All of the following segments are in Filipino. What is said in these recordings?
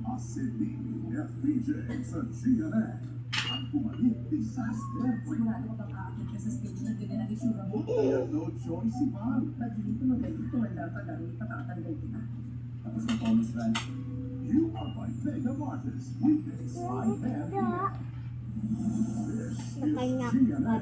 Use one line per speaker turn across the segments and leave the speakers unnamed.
Acidinho FPJ sa GMA. Ang pumalit disaster.
Sigurado ka bang aakit ka sa stage na ganyan ang itsura mo?
No choice si Val.
Ba't hindi tumagal dito handa ka dahil patatanggal kita?
Tapos na bonus run. You are my mega artist. Weekdays 5 p.m. This is GMA.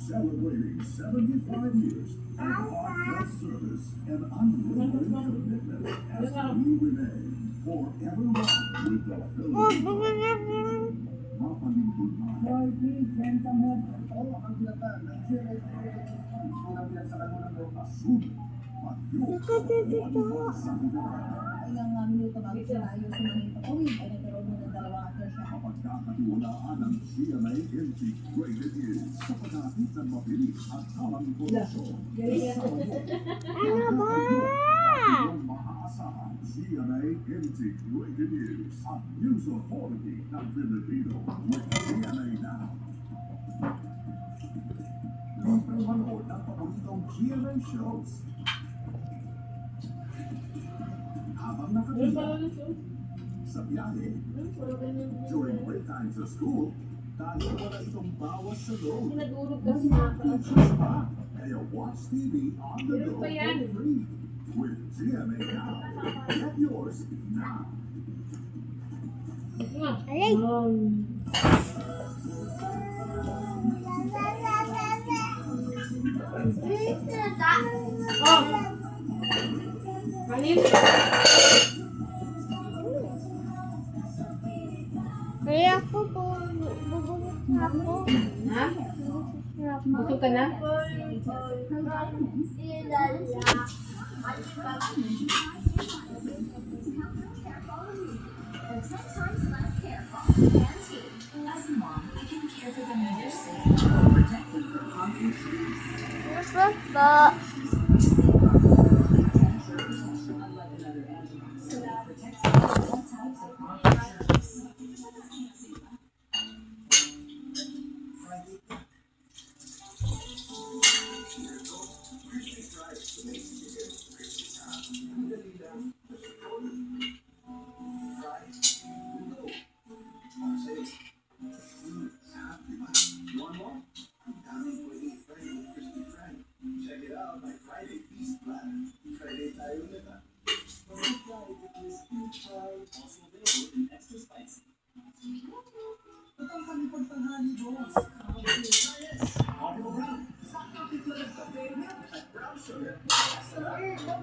Celebrating 75 years of heartfelt service and unwavering commitment as we remain forever one with the Philippines. Mapalingkuran. Asun,
Ilang minuto bago sila ayos sa mga ipatawid ay nagkaroon mo ng dalawang atensya.
Pagkakatiwalaan ng GMA Integrated News sa pagkakit ng mabilis at tamang impormasyon.
Ano ba?
Ang maaasahan GMA Integrated News at News Authority ng Pilipino with GMA Now. Libre manood ng paboritong GMA shows. Habang nakatila sa biyahe, during break time sa school, dahil wala itong bawas sa loob. Features pa, kaya watch TV on the go for free. With GMA Now. Get yours now.
Alay! Kaya ako po, bubulot na ako.
Ha? Busog ka na?
Papa.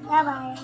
Bye-bye.